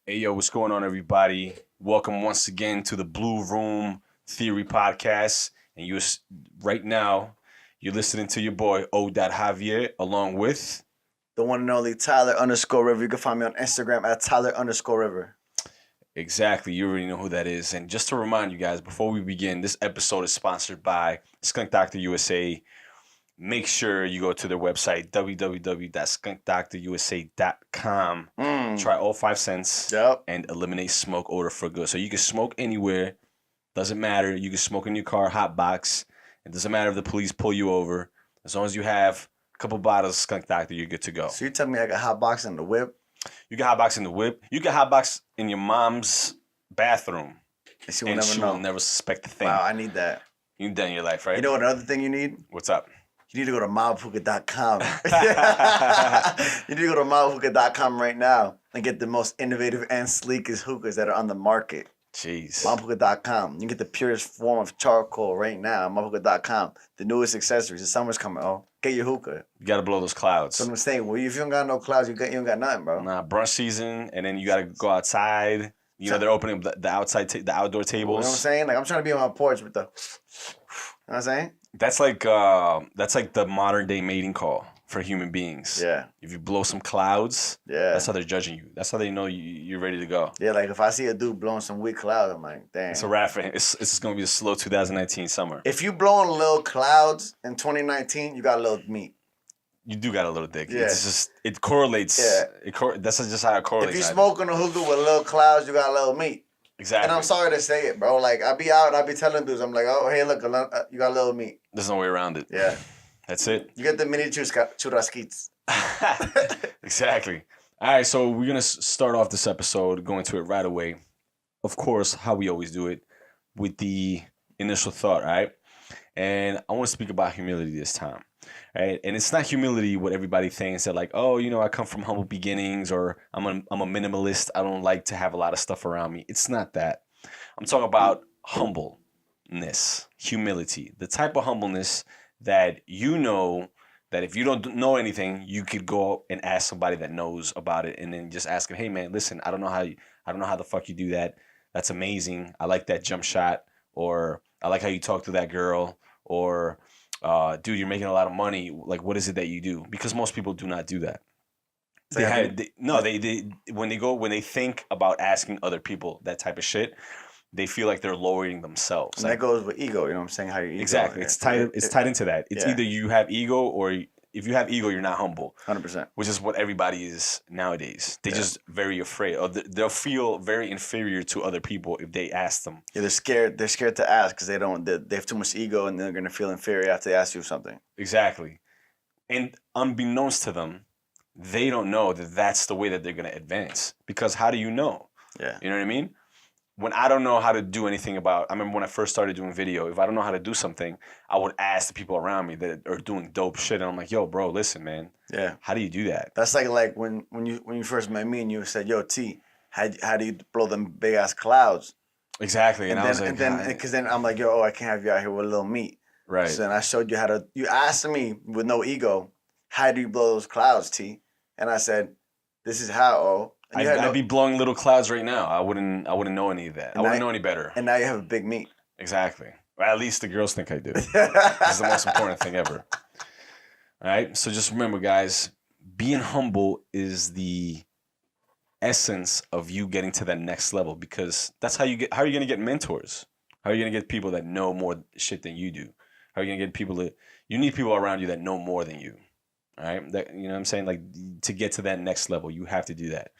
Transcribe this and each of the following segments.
Hey, yo, what's going on, everybody? Welcome once again to the Blue Room Theory Podcast. And right now, you're listening to your boy, O.Javier, along with... The one and only Tyler_River. You can find me on Instagram at Tyler_River. Exactly. You already know who that is. And just to remind you guys, before we begin, this episode is sponsored by Skunk DoctorUSA. Make sure you go to their website, www.skunkdoctorusa.com. Try all 5 cents and eliminate smoke odor for good. So you can smoke anywhere. Doesn't matter. You can smoke in your car, hot box. It doesn't matter if the police pull you over. As long as you have a couple bottles of Skunk Doctor, you're good to go. So you tell me I got hot box in the whip? You can hot box in the whip. You can hot box in your mom's bathroom. And she will never suspect a thing. Wow, I need that. You need that in your life, right? You know what another thing you need? What's up? You need to go to mobhookah.com. You need to go to mobhookah.com right now and get the most innovative and sleekest hookahs that are on the market. Jeez. Mobhookah.com. You can get the purest form of charcoal right now. Mobhookah.com. The newest accessories. The summer's coming. Oh, get your hookah. You got to blow those clouds. So I'm saying, well, if you don't got no clouds, you don't got nothing, bro. Nah, brunch season, and then you got to go outside. You know, they're opening up the outdoor tables. You know what I'm saying? Like, I'm trying to be on my porch with the... You know what I'm saying? That's like the modern day mating call for human beings. Yeah. If you blow some clouds, that's how they're judging you. That's how they know you're ready to go. Yeah, like if I see a dude blowing some weak clouds, I'm like, damn. It's a wrap for him. It's going to be a slow 2019 summer. If you blowing little clouds in 2019, you got a little meat. You do got a little dick. Yeah. It's just, it correlates. Yeah. That's just how it correlates. If you smoking a hookah with little clouds, you got a little meat. Exactly. And I'm sorry to say it, bro. Like, I be out and I be telling dudes, I'm like, oh, hey, look, you got a little meat. There's no way around it. Yeah. That's it. You get the mini churrasquitos. Exactly. All right, so we're going to start off this episode, going to it right away. Of course, how we always do it, with the initial thought, all right? And I want to speak about humility this time, right? And it's not humility what everybody thinks that like, oh, you know, I come from humble beginnings, or I'm a minimalist. I don't like to have a lot of stuff around me. It's not that. I'm talking about humbleness, humility, the type of humbleness that you know that if you don't know anything, you could go and ask somebody that knows about it, and then just ask them, hey man, listen, I don't know how the fuck you do that. That's amazing. I like that jump shot, or I like how you talk to that girl, or dude, you're making a lot of money. Like, what is it that you do? Because most people do not do that. When they think about asking other people that type of shit, they feel like they're lowering themselves. And that goes with ego, you know what I'm saying? How your ego. Exactly. It's tied into that. It's either you have ego, or if you have ego, you're not humble. 100%. Which is what everybody is nowadays. They're just very afraid. Or they'll feel very inferior to other people if they ask them. Yeah, they're scared. They're scared to ask because they have too much ego, and they're gonna feel inferior after they ask you something. Exactly. And unbeknownst to them, they don't know that that's the way that they're gonna advance. Because how do you know? Yeah. You know what I mean? When I don't know how to do anything I remember when I first started doing video, if I don't know how to do something, I would ask the people around me that are doing dope shit. And I'm like, yo, bro, listen, man. Yeah. How do you do that? That's like when you first met me and you said, yo, T, how do you blow them big ass clouds? Exactly. And I was like, because then I'm like, yo, I can't have you out here with a little meat. Right. So then I showed you you asked me with no ego, how do you blow those clouds, T? And I said, this is how, I'd be blowing little clouds right now. I wouldn't know any of that. I wouldn't know any better. And now you have a big meat. Exactly. Or at least the girls think I do. It's the most important thing ever. All right? So just remember, guys, being humble is the essence of you getting to that next level, because that's how are you going to get mentors? How are you going to get people that know more shit than you do? How are you going to get you need people around you that know more than you. All right, that, you know what I'm saying? Like, to get to that next level, you have to do that.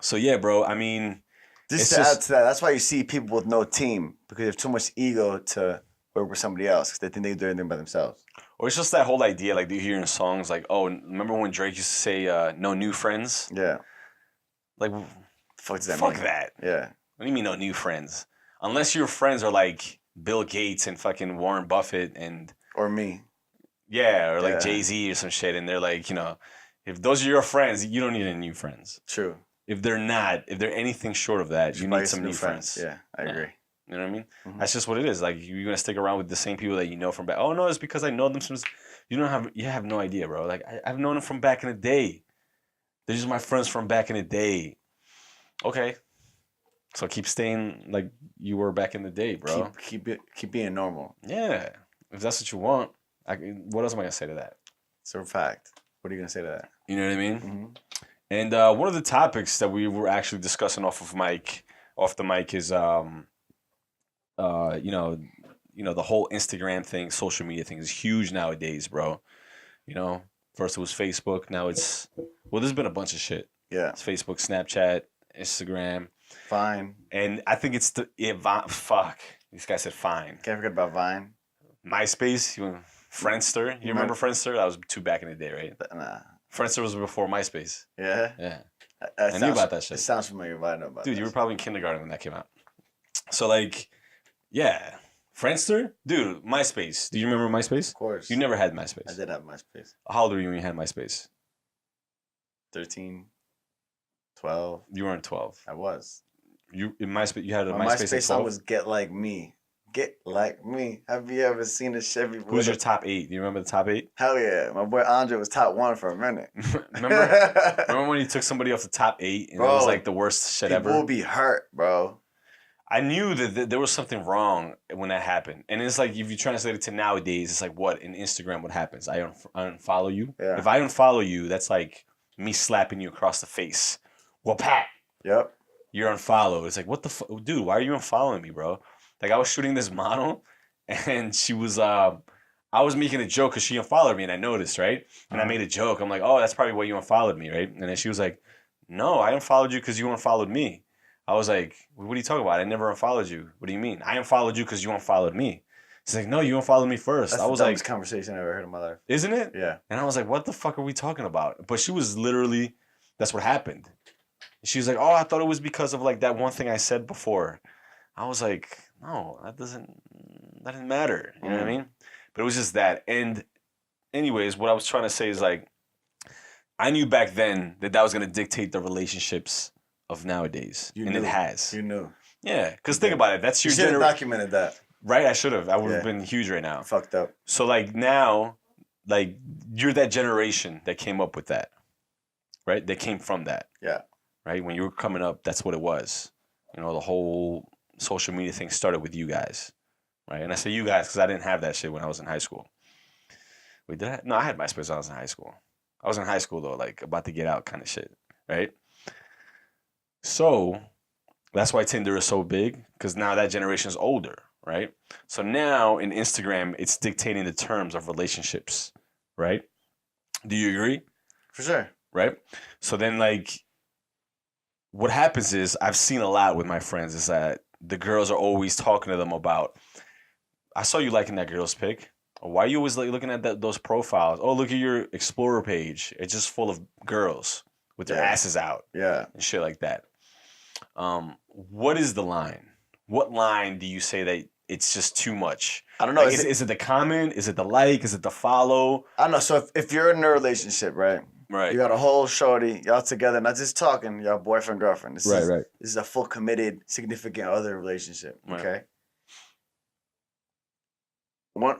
So yeah, bro. I mean, just to add to that, that's why you see people with no team, because they have too much ego to work with somebody else because they think they do everything by themselves. Or it's just that whole idea, like you hear in songs, like, oh, remember when Drake used to say, "No new friends"? Yeah. Like, fuck does that fuck mean? that. Yeah. What do you mean no new friends? Unless your friends are like Bill Gates and fucking Warren Buffett and or me. Yeah, or like Jay-Z or some shit, and they're like, you know, if those are your friends, you don't need any new friends. True. If they're anything short of that, you need some new friends. Yeah, I agree. You know what I mean? Mm-hmm. That's just what it is. Like, you're gonna stick around with the same people that you know from back. Oh no, it's because I know them since. You have no idea, bro. Like, I've known them from back in the day. They're just my friends from back in the day. Okay. So keep staying like you were back in the day, bro. Keep being normal. Yeah. If that's what you want, what else am I gonna say to that? It's a fact. What are you gonna say to that? You know what I mean? Mm-hmm. And one of the topics that we were actually discussing off the mic is the whole Instagram thing, social media thing is huge nowadays, bro. You know, first it was Facebook, now there's been a bunch of shit. Yeah. It's Facebook, Snapchat, Instagram. Vine. And I think it's fuck. This guy said fine. Can't forget about Vine. MySpace, Friendster. You remember Friendster? That was too back in the day, right? Nah. Friendster was before MySpace. Yeah? Yeah. I knew about that shit. It sounds familiar, but I know about Dude, you were probably in kindergarten when that came out. So, like, yeah. Friendster? Dude, MySpace. Do you remember MySpace? Of course. You never had MySpace. I did have MySpace. How old were you when you had MySpace? 13, 12. You weren't 12. I was. You in MySpace? You had a My MySpace at 12? song was Get Like Me. Get Like Me. Have you ever seen a Chevy? Who's your top 8? Do you remember the top 8? Hell yeah. My boy Andre was top 1 for a minute. Remember when you took somebody off the top 8 and Bro, it was like the worst shit ever? People will be hurt, bro. I knew that there was something wrong when that happened. And it's like, if you translate it to nowadays, it's like, what? In Instagram, what happens? I unfollow you? Yeah. If I unfollow you, that's like me slapping you across the face. Well, Pat. Yep. You're unfollowed. It's like, what the fuck? Dude, why are you unfollowing me, bro? Like, I was shooting this model, and she was, I was making a joke because she unfollowed me, and I noticed, right? And I made a joke. I'm like, oh, that's probably why you unfollowed me, right? And then she was like, no, I unfollowed you because you unfollowed me. I was like, what are you talking about? I never unfollowed you. What do you mean? I unfollowed you because you unfollowed me. She's like, no, you unfollowed me first. That's I was the like, dumbest conversation I ever heard in my life. Isn't it? Yeah. And I was like, what the fuck are we talking about? But she was literally, that's what happened. She was like, oh, I thought it was because of like that one thing I said before. I was like, no, that didn't matter. You know what I mean? But it was just that. And anyways, what I was trying to say is like, I knew back then that was going to dictate the relationships of nowadays. You and knew. it has. You knew. Yeah. Because think about it. That's your You should have generation. documented that. Right? I should have. I would have been huge right now. Fucked up. So like now, like you're that generation that came up with that. Right? That came from that. Yeah. Right? When you were coming up, that's what it was. You know, the whole social media thing started with you guys. Right? And I say you guys because I didn't have that shit when I was in high school. Wait, did I? No, I had MySpace when I was in high school. I was in high school though, like about to get out kind of shit. Right? So that's why Tinder is so big, because now that generation is older, right? So now in Instagram, it's dictating the terms of relationships, right? Do you agree? For sure. Right? So then, like, what happens is, I've seen a lot with my friends, is that the girls are always talking to them about, I saw you liking that girl's pic. Why are you always like looking at those profiles? Oh, look at your Explorer page. It's just full of girls with their asses out. Yeah. And shit like that. What is the line? What line do you say that it's just too much? I don't know. Like, is it the comment? Is it the like? Is it the follow? I don't know. So if you're in a relationship, right? Right. You got a whole shorty, y'all together, not just talking, y'all boyfriend, girlfriend. This Right. is a full committed, significant other relationship. Right. Okay.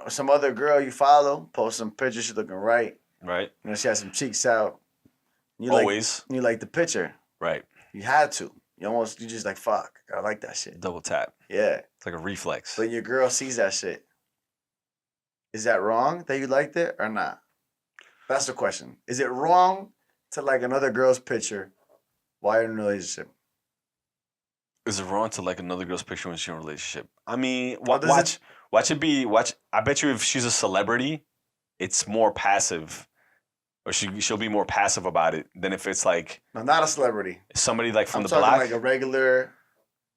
Some other girl you follow, post some pictures, she looking right. Right. You know, she has some cheeks out. You Always. You like the picture. Right. You had to. You just like, fuck, I like that shit. Double tap. Yeah. It's like a reflex. But your girl sees that shit. Is that wrong that you liked it or not? That's the question. Is it wrong to like another girl's picture while you're in a relationship? Is it wrong to like another girl's picture when she's in a relationship? I mean, does watch it be. I bet you if she's a celebrity, it's more passive, or she'll be more passive about it than if it's like No, not a celebrity. somebody like from I'm the talking block. like a regular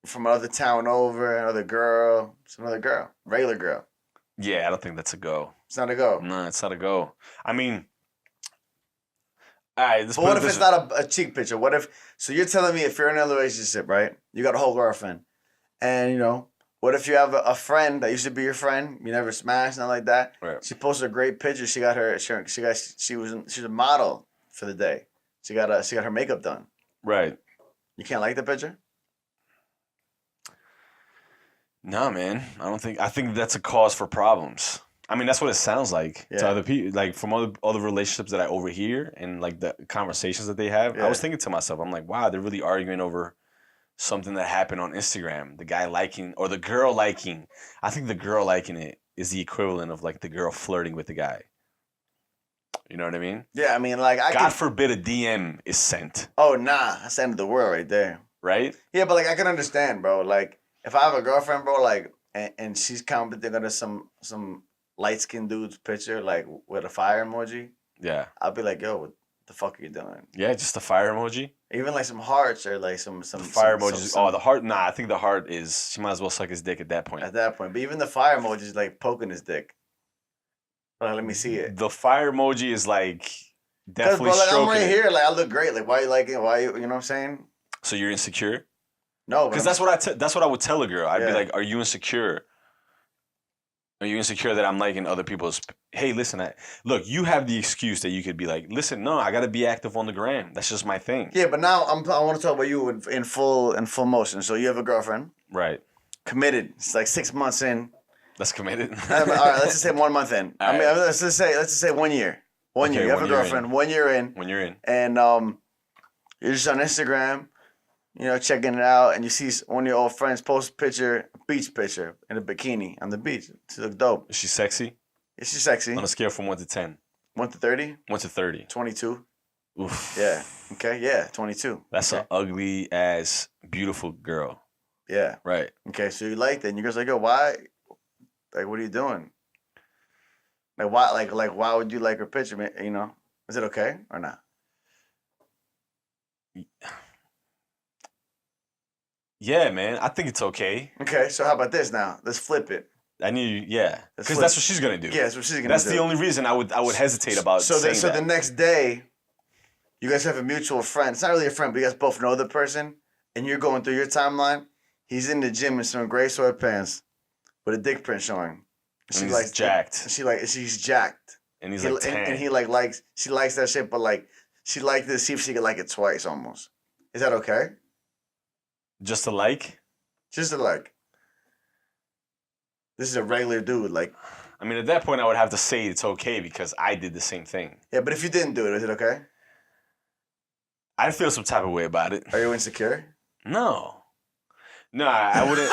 from another town over, another girl, some other girl, regular girl. Yeah, I don't think that's a go. It's not a go. No, it's not a go. I mean, all right. But what if it's not a cheek picture? What if? So you're telling me if you're in a relationship, right? You got a whole girlfriend, and you know, what if you have a friend that used to be your friend? You never smashed, nothing like that. Right. She posted a great picture. She's a model for the day. She got her makeup done. Right. You can't like the picture. No, man. I think that's a cause for problems. I mean, that's what it sounds like to Yeah. other people. Like from other relationships that I overhear and like the conversations that they have. I was thinking to myself, I'm like, wow, they're really arguing over something that happened on Instagram. The guy liking or the girl liking. I think the girl liking it is the equivalent of like the girl flirting with the guy. You know what I mean? Yeah, I mean, like, God forbid a DM is sent, Oh, nah. That's the end of the world right there. right? Yeah, but, like, I can understand, bro. Like, if I have a girlfriend, bro, like, and she's commenting on some light-skinned dude's picture, like, with a fire emoji, Yeah. I'll be like, yo, what the fuck are you doing? Yeah, just the fire emoji. Even, like, some hearts or, like, some The fire some- emoji. some- Oh, the heart. Nah, I think the heart is. She might as well suck his dick at that point. At that point. But even the fire emoji is, like, poking his dick. Like, let me see it. The fire emoji is like Because, definitely bro, like, I'm stroking right it. here. Like, I look great. Like, why you like it? Why you know what I'm saying? So you're insecure? No, Because that's what I would tell a girl. I'd be Yeah. like, "Are you insecure? Are you insecure that I'm liking other people's? Hey, listen, look, you have the excuse that you could be like, listen, no, I got to be active on the gram. That's just my thing. Yeah, but now I want to talk about you in full motion. So you have a girlfriend, Right. committed. It's like 6 months in. That's committed. All right, let's just say 1 month in. All I mean, right. let's just say 1 year. One Okay, year. You have 1 a year girlfriend. 1 year in, When you're in. and you're just on Instagram, you know, checking it out, and you see one of your old friends post a picture, a beach picture, in a bikini on the beach. She looks dope. Is she sexy? Is she sexy? On a scale from 1 to 10. 1 to 30? 1 to 30. 22. Oof. Yeah. Okay. Yeah. 22. That's okay. an ugly ass, beautiful girl. Yeah. Right. Okay. So you like that, and your girl's like, yo, why? Like, what are you doing? Like, why? Like, why would you like her picture? Man? You know, is it okay or not? Yeah, man. I think it's okay. Okay. So how about this now? Let's flip it. I need, yeah, because flip. that's what she's gonna do. Yeah, that's what she's gonna That's do. the only reason I would hesitate about saying So that. the next day, you guys have a mutual friend. It's not really a friend, but you guys both know the person, and you're going through your timeline. He's in the gym in some gray sweatpants with a dick print showing. And he's jacked. She's jacked. And he's like 10. And he she likes that shit, but like she liked to see if she could like it twice almost. Is that okay? Just to like? Just to like. This is a regular dude, like. I mean, at that point, I would have to say it's okay because I did the same thing. Yeah, but if you didn't do it, is it okay? I'd feel some type of way about it. Are you insecure? No. No, I wouldn't.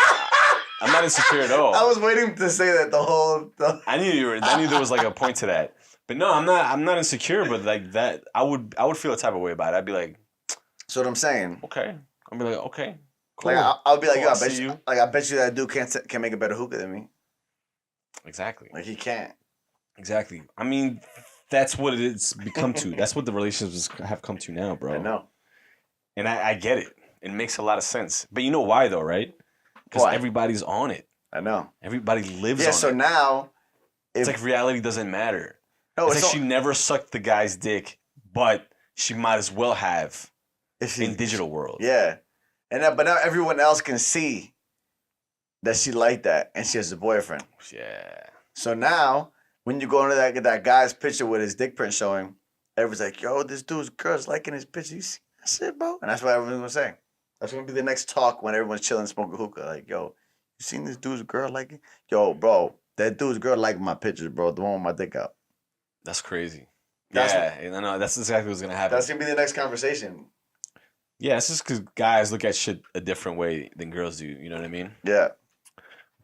I'm not insecure at all. I was waiting to say that the whole. I knew there was like a point to that. But no, I'm not insecure, but like that, I would feel a type of way about it. I'd be like, That's what I'm saying. okay. I'd be like, okay, cool. Like I'll be like, Cool, yo, I'll I bet see you, you. like I bet you that dude can make a better hookah than me. Exactly. Like he can't. Exactly. I mean, that's what it's become to. That's what the relationships have come to now, bro. I know. And I get it. It makes a lot of sense. But you know why though, right? Because Why? everybody's on it. I know. Everybody lives Yeah. on So it. now, It's like reality doesn't matter. no, It's it's like she never sucked the guy's dick, but she might as well have in digital world. Yeah, but now everyone else can see that she liked that, and she has a boyfriend. Yeah. So now, when you go into that guy's picture with his dick print showing, everyone's like, "Yo, this dude's girl's liking his picture. You see that shit, bro?" And that's what everyone's gonna say. That's gonna be the next talk when everyone's chilling, smoking hookah. Like, yo, you seen this dude's girl liking? Yo, bro, that dude's girl liked my pictures, bro. The one with my dick out. That's crazy. That's No, that's exactly what's gonna happen. That's gonna be the next conversation. Yeah, it's just because guys look at shit a different way than girls do. You know what I mean? Yeah.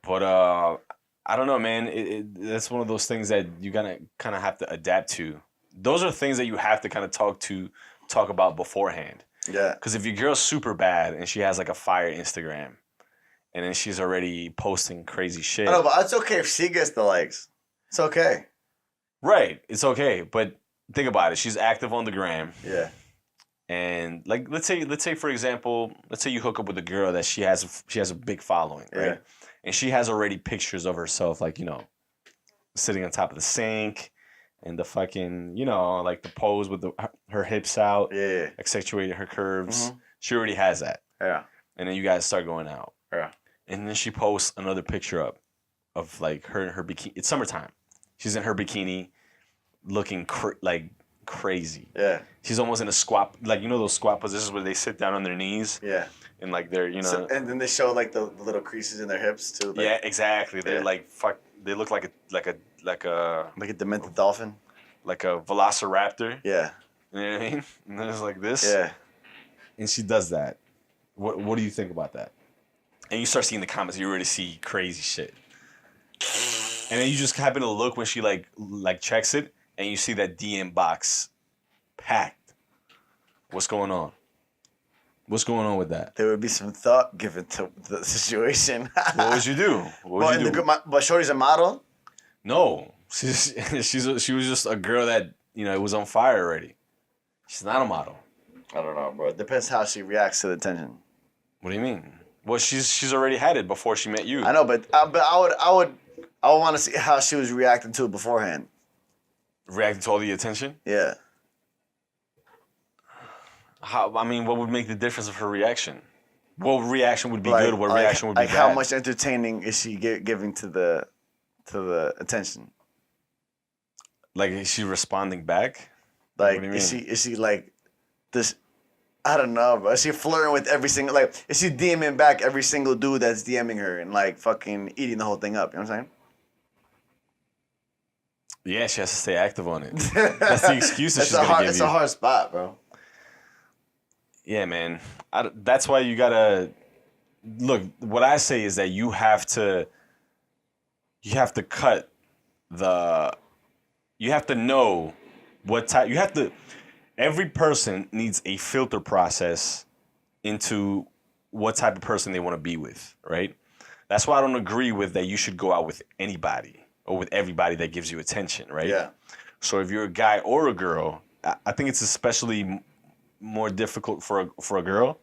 But I don't know, man. That's one of those things that you gotta kind of have to adapt to. Those are things that you have to kind of talk about beforehand. Yeah. Because if your girl's super bad and she has like a fire Instagram, and then she's already posting crazy shit. I know, but it's okay if she gets the likes. It's okay. Right, it's okay. But think about it. She's active on the gram. Yeah. And like let's say for example, let's say you hook up with a girl that she has a big following, right? Yeah. And she has already pictures of herself, like, you know, sitting on top of the sink and the fucking, you know, like the pose with her hips out, Yeah. accentuating her curves. Mhm. She already has that. Yeah. And then you guys start going out. Yeah. And then she posts another picture up of like her in her bikini. It's summertime. She's in her bikini looking like crazy. Yeah. She's almost in a squat, like, you know those squat positions where they sit down on their knees Yeah. and like they're, you know. So, and then they show like the little creases in their hips too. Like, yeah, exactly. They're Yeah. like fuck. They look like Like a demented dolphin. like a velociraptor. Yeah. You know what I mean? And then it's like this. Yeah. And she does that. What do you think about that? And you start seeing the comments, you already see crazy shit. And then you just happen to look when she like checks it, and you see that DM box packed. What's going on? What's going on with that? There would be some thought given to the situation. What would you do? What would you do? But Shorty's a model? No, she was just a girl that it was on fire already. She's not a model. I don't know, bro. It depends how she reacts to the attention. What do you mean? Well, she's already had it before she met you. I know, but I would want to see how she was reacting to it beforehand. Reacting to all the attention? Yeah. What would make the difference of her reaction? What reaction would be good? What reaction would be bad? How much entertaining is she giving to the attention? Like, is she responding back? Like, is she like this? I don't know, bro. Is she flirting with every single, like, is she DMing back every single dude that's DMing her and, like, fucking eating the whole thing up? You know what I'm saying? Yeah, she has to stay active on it. That's the excuse that she's going to give you. It's a hard spot, bro. Yeah, man. That's why you got to... Look, what I say is that you have to cut the... You have to know what type... You have to... Every person needs a filter process into what type of person they want to be with, right? That's why I don't agree with that you should go out with anybody or with everybody that gives you attention, right? Yeah. So if you're a guy or a girl, I think it's especially more difficult for a girl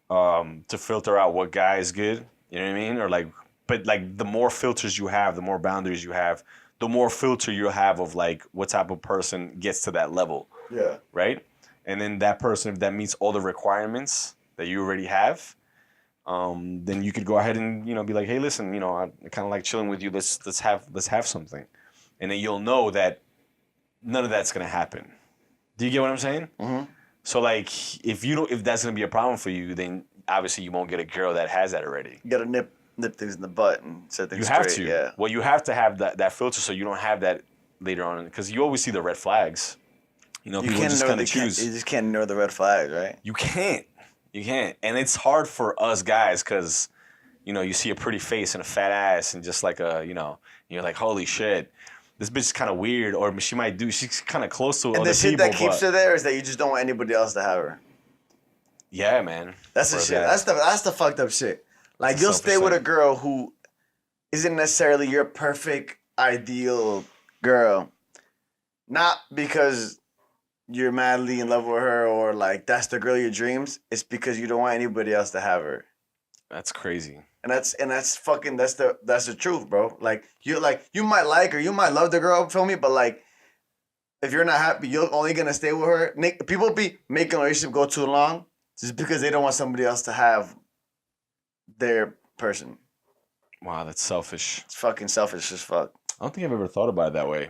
to filter out what guy is good. You know what I mean? But the more filters you have, the more boundaries you have, the more filter you'll have of like what type of person gets to that level. Yeah. Right? And then that person, if that meets all the requirements that you already have, then you could go ahead and, be like, hey, listen, I kind of like chilling with you. Let's have something. And then you'll know that none of that's going to happen. Do you get what I'm saying? Mm-hmm. So like, if that's going to be a problem for you, then obviously you won't get a girl that has that already. You got to nip things in the butt and set things straight. You have to. Yeah. Well, you have to have that filter so you don't have that later on. Because you always see the red flags. People just kind of choose. You just can't ignore the red flags, right? You can't. And it's hard for us guys because, you see a pretty face and a fat ass and just like you're like, holy shit, this bitch is kind of weird. Or she's kind of close to other people. And the shit that keeps her there is that you just don't want anybody else to have her. Yeah, man. That's the shit. That's the fucked up shit. Like, you'll stay with a girl who isn't necessarily your perfect, ideal girl. Not because you're madly in love with her or like that's the girl of your dreams. It's because you don't want anybody else to have her. That's crazy. And that's the truth, bro. Like you might like her, you might love the girl, feel me? But like if you're not happy, you're only gonna stay with her. People be making a relationship go too long just because they don't want somebody else to have their person. Wow, that's selfish. It's fucking selfish as fuck. I don't think I've ever thought about it that way.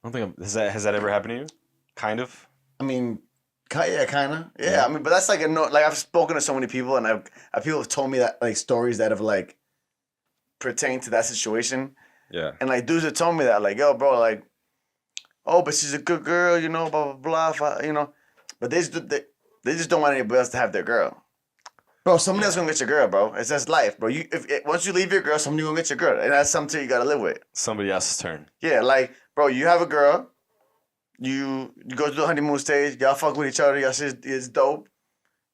Has that ever happened to you? Kind of. I mean, yeah, kind of. Yeah, I mean, but that's like I've spoken to so many people, and people have told me that like stories that have like pertained to that situation. Yeah. And like dudes have told me that like, yo, bro, like, oh, but she's a good girl, blah blah blah, but they just don't want anybody else to have their girl. Bro, somebody else gonna get your girl, bro. It's just life, bro. Once you leave your girl, somebody gonna get your girl, and that's something you gotta live with. Somebody else's turn. Yeah, like, bro, you have a girl, you go to the honeymoon stage, y'all fuck with each other, y'all shit is dope.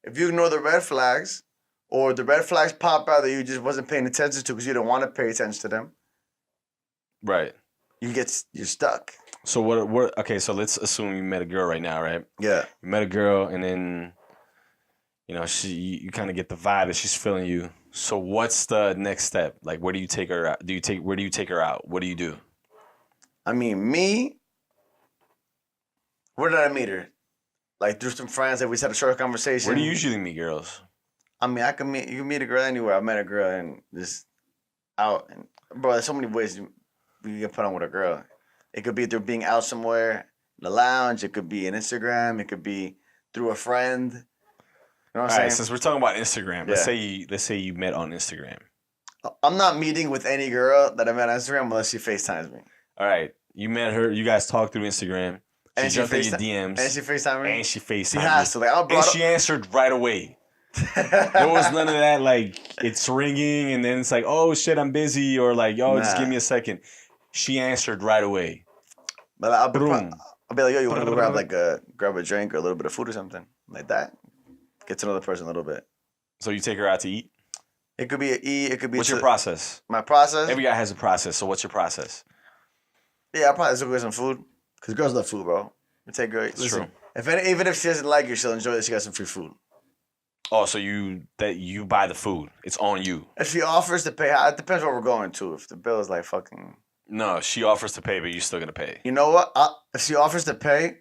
If you ignore the red flags, or the red flags pop out that you just wasn't paying attention to because you didn't want to pay attention to them, right? You're stuck. So what? Okay, so let's assume you met a girl right now, right? Yeah. You met a girl, and then you kind of get the vibe that she's feeling you. So what's the next step? Like, where do you take her out? Where do you take her out? What do you do? I mean, where did I meet her? Like, through some friends that we just had a short conversation. Where do you usually meet girls? I mean, you can meet a girl anywhere. I met a girl and just out. And, bro, there's so many ways you can put on with a girl. It could be through being out somewhere in the lounge. It could be an Instagram. It could be through a friend. You know what I'm saying? All right, since we're talking about Instagram, let's say you met on Instagram. I'm not meeting with any girl that I met on Instagram unless she FaceTimes me. All right, you met her. You guys talked through Instagram. She jumped in your DMs. And she FaceTimed me. And she FaceTimed She has to. Like, and she answered right away. There was none of that, like, it's ringing and then it's like, oh, shit, I'm busy. Or like, yo, just give me a second. She answered right away. But I'll be like, yo, you want to go grab a drink or a little bit of food or something? Like that. Get to know the person a little bit. So you take her out to eat? It could be an eat. It could be. What's your process? My process? Every guy has a process. So what's your process? Yeah, I'll probably just go get some food. Because girls love food, bro. We take girls. Listen, true. Even if she doesn't like you, she'll enjoy that she got some free food. Oh, so you buy the food. It's on you. If she offers to pay, it depends where we're going to. If the bill is like fucking... No, she offers to pay, but you're still going to pay. You know what? If she offers to pay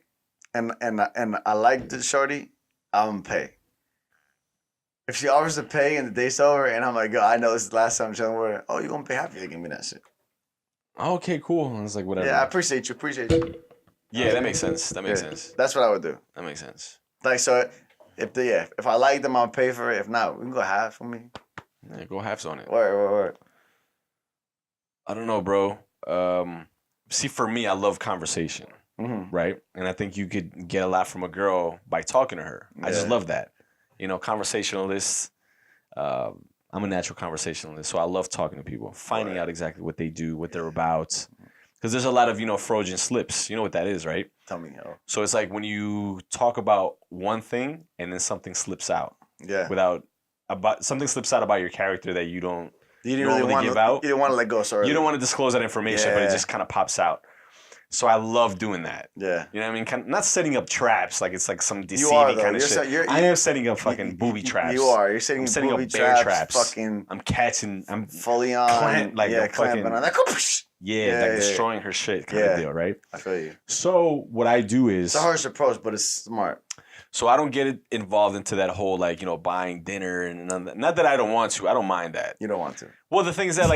and I like the shorty, I'm going to pay. If she offers to pay and the date's over and I'm like, yo, I know this is the last time I'm chilling with her. Oh, you going to pay half? You give me that shit. Okay, cool. I was like, whatever. Yeah, I appreciate you. Yeah, that makes sense. Sense. That's what I would do. That makes sense. Like, so if I like them, I'll pay for it. If not, we can go half for me. Yeah, go halves on it. Word. I don't know, bro. See, for me, I love conversation, right? And I think you could get a lot from a girl by talking to her. Yeah. I just love that. You know, conversationalist. I'm a natural conversationalist, so I love talking to people, finding out exactly what they do, what they're about. Because there's a lot of, Freudian slips. You know what that is, right? Tell me, yo. So it's like when you talk about one thing and then something slips out. Yeah. Something slips out about your character that you didn't really want to give out. You didn't want to let go, sorry. You don't want to disclose that information, but it just kind of pops out. So I love doing that. Yeah. You know what I mean? Kind of, not setting up traps like it's like some deceiving kind of shit. I am setting up fucking booby traps. You are. You're setting up bear traps. Fucking. I'm catching. I'm fully on. Clamping on that. Destroying her shit kind of deal, right? I feel you. So what I do is... It's a harsh approach, but it's smart. So I don't get involved into that whole, buying dinner and not that I don't want to. I don't mind that. You don't want to. Well, the thing is that,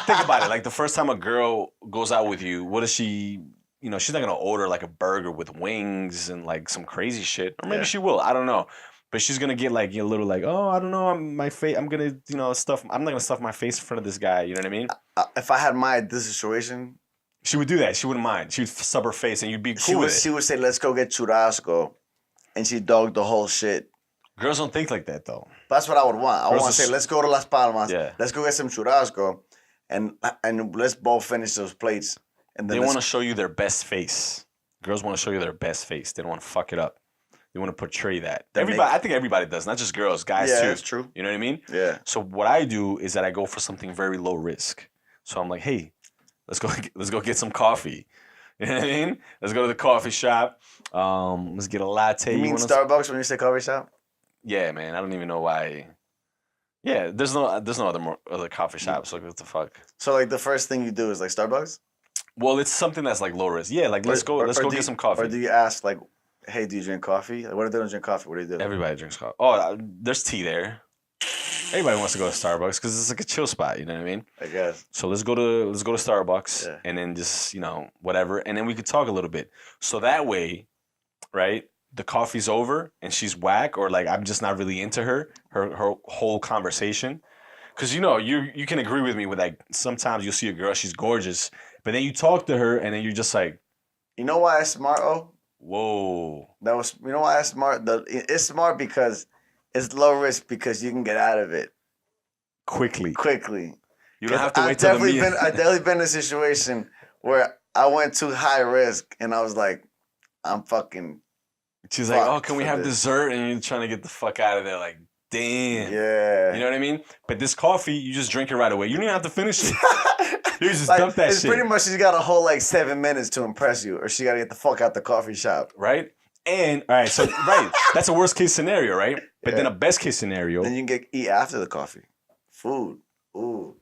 think about it. Like, the first time a girl goes out with you, what is she... she's not going to order, a burger with wings and, some crazy shit. Or maybe she will. I don't know. But she's going to get, a little, oh, I don't know. I'm not going to stuff my face in front of this guy. You know what I mean? If I had this situation... She would do that. She wouldn't mind. She would sub her face and you'd be cool with it. She would say, let's go get churrasco. And she dogged the whole shit. Girls don't think like that, though. That's what I would want. I want to say, let's go to Las Palmas. Yeah. Let's go get some churrasco. And let's both finish those plates. And then they want to show you their best face. Girls want to show you their best face. They don't want to fuck it up. They want to portray that. I think everybody does, not just girls, guys too. Yeah, that's true. You know what I mean? Yeah. So what I do is that I go for something very low risk. So I'm like, hey, let's go get some coffee. You know what I mean? Let's go to the coffee shop. Let's get a latte. You mean Starbucks when you say coffee shop? Yeah, man. I don't even know why. Yeah, there's no other coffee shops. Like, what the fuck? So the first thing you do is Starbucks? Well, it's something that's low risk. Yeah, let's go get some coffee. Or do you ask hey, do you drink coffee? What if they don't drink coffee? What do you do? Everybody drinks coffee. Oh, there's tea there. Everybody wants to go to Starbucks because it's a chill spot. You know what I mean? I guess. So let's go to Starbucks and then just whatever, and then we could talk a little bit. So that way, right? The coffee's over and she's whack, or I'm just not really into her whole conversation. Because you can agree with me with sometimes you'll see a girl, she's gorgeous, but then you talk to her and then you're just like, you know why it's smart? Oh, whoa. You know why it's smart? It's smart because it's low risk because you can get out of it quickly. You don't have to wait till the meeting. I've definitely been in a situation where I went too high risk and I was like, I'm fucking. She's like, oh, can we have dessert? And you're trying to get the fuck out of there. Like, damn. Yeah. You know what I mean? But this coffee, you just drink it right away. You don't even have to finish it. You just dump that shit. Pretty much she's got a whole 7 minutes to impress you, or she got to get the fuck out the coffee shop. Right? And, all right, so, that's a worst case scenario, right? But then a best case scenario. Then you can eat after the coffee. Food. Ooh.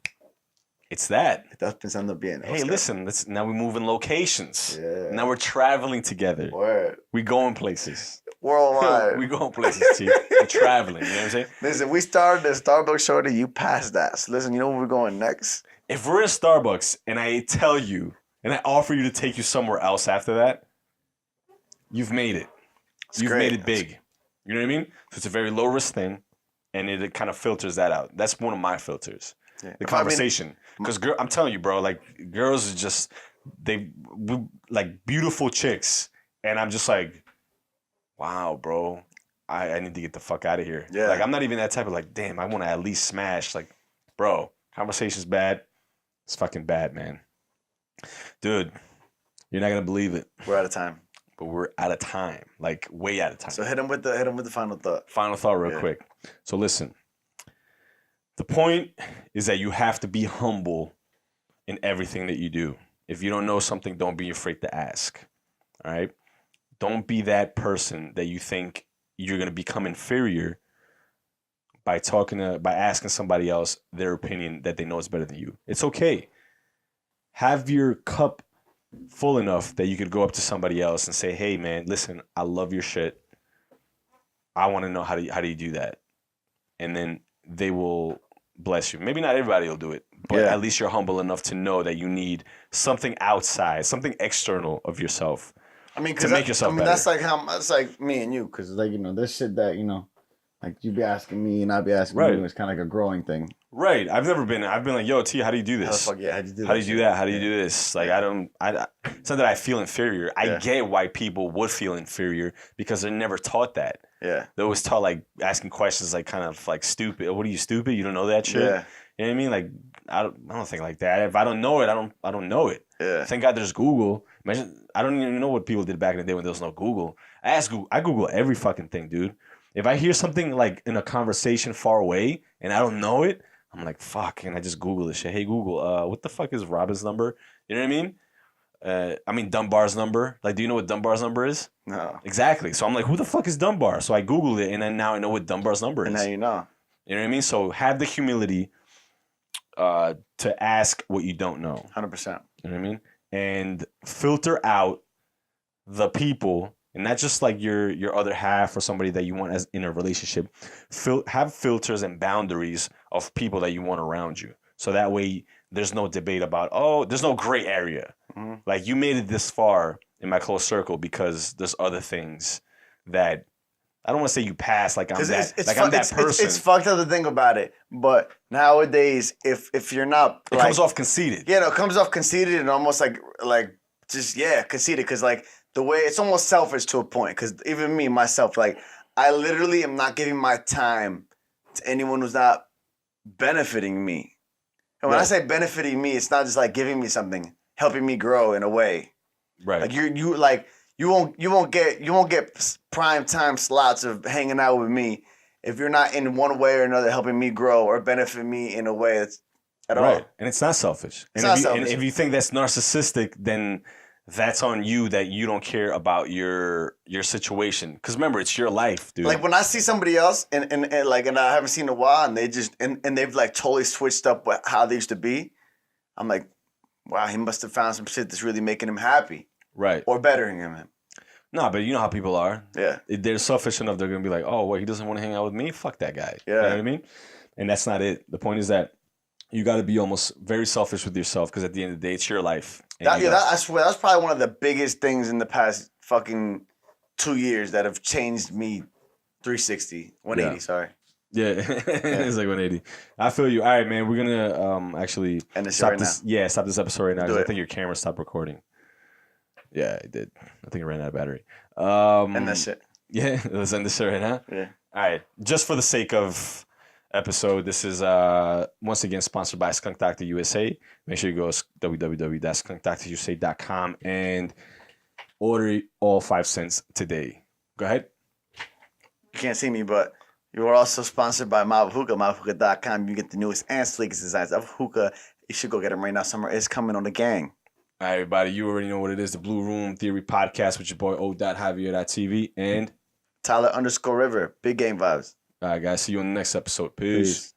It's that. Estás pensando bien. Hey, listen, now we move in locations. Yeah. Now we're traveling together. Word. We going places. Worldwide. We going places, T. We're traveling. You know what I'm saying? Listen, we started the Starbucks shorty. You passed that. So listen, you know where we're going next? If we're at Starbucks and I tell you and I offer you to take you somewhere else after that, you've made it. You've made it big. You know what I mean? So it's a very low risk thing, and it kind of filters that out. That's one of my filters. the conversation. Because I'm telling you, bro, like girls are just like beautiful chicks, and I'm just like, wow, bro, I need to get the fuck out of here. Yeah. Like I'm not even that type of like, damn, I want to at least smash. Like, bro, conversation's bad. It's fucking bad, man. Dude, you're not gonna believe it. We're out of time. But we're out of time, like way out of time. So hit him with the final thought. Final thought, real quick. So listen, the point is that you have to be humble in everything that you do. If you don't know something, don't be afraid to ask. All right, don't be that person that you think you're gonna become inferior by asking somebody else their opinion that they know is better than you. It's okay. Have your cup full enough that you could go up to somebody else and say, hey man, listen, I love your shit. I want to know how do you do that? And then they will bless you. Maybe not everybody will do it, but at least you're humble enough to know that you need something outside, something external of yourself. I mean, to make yourself better. That's like me and you, because like, you know, this shit that, you know, like you be asking me and I be asking you, it's kind of like a growing thing. Right. I've been like, yo, T, how do you do this? How do you do that? How do you do that? How do you do this? Like, it's not that I feel inferior. I get why people would feel inferior because they're never taught that. Yeah. They're always taught like asking questions like kind of like stupid. What are you, stupid? You don't know that shit? Yeah. You know what I mean? Like, I don't think like that. If I don't know it, I don't know it. Yeah. Thank God there's Google. Imagine, I don't even know what people did back in the day when there was no Google. I Google every fucking thing, dude. If I hear something like in a conversation far away and I don't know it, I'm like, fuck, and I just Google this shit. Hey, Google, what the fuck is Robin's number? You know what I mean? Dunbar's number. Like, do you know what Dunbar's number is? No. Exactly. So I'm like, who the fuck is Dunbar? So I Googled it, and then now I know what Dunbar's number is. And now you know. You know what I mean? So have the humility to ask what you don't know. 100%. You know what I mean? And filter out the people, and not just like your other half or somebody that you want as in a relationship. Have filters and boundaries of people that you want around you. So that way there's no debate about, there's no gray area. Mm-hmm. Like, you made it this far in my close circle because there's other things that I don't want to say you pass like I'm that person. It's fucked up to think about it, but nowadays if you're not, it comes off conceited. Yeah, no, it comes off conceited and almost like just conceited, because like the way it's almost selfish to a point. Because even me myself, like I literally am not giving my time to anyone who's not benefiting me. And when I say benefiting me, it's not just like giving me something, helping me grow in a way. Right. Like you won't get prime time slots of hanging out with me if you're not in one way or another helping me grow or benefit me in a way that's at all. Right. And it's not selfish. It's not selfish. And if you think that's narcissistic, then that's on you, that you don't care about your situation. Because remember, it's your life, dude. Like when I see somebody else and I haven't seen in a while, and they just and they've like totally switched up how they used to be, I'm like, wow, he must have found some shit that's really making him happy. Right. Or bettering him. No, but you know how people are. Yeah. They're selfish enough, they're going to be like, oh, well, he doesn't want to hang out with me? Fuck that guy. Yeah. You know what I mean? And that's not it. The point is that you got to be almost very selfish with yourself, because at the end of the day, it's your life. I swear, that's probably one of the biggest things in the past fucking 2 years that have changed me 180, sorry. Yeah, it's like 180. I feel you. All right, man, we're going to actually stop this. Yeah, stop this episode right now, because I think your camera stopped recording. Yeah, it did. I think it ran out of battery. And that shit. Yeah, let's end this shit right now. Yeah. All right. Just for the sake of episode, this is once again sponsored by Skunk DoctorUSA. Make sure you go to www.skunkdoctorusa.com and order all 5 cents today. Go ahead. You can't see me, but you are also sponsored by Hookah, MyHookah.com. You get the newest and sleekest designs of hookah. You should go get them right now. Summer is coming on the gang. All right, everybody, you already know what it is. The Blue Room Theory Podcast with your boy O.Javier.tv and Tyler_River. Big game vibes. All right, guys. See you on the next episode. Peace.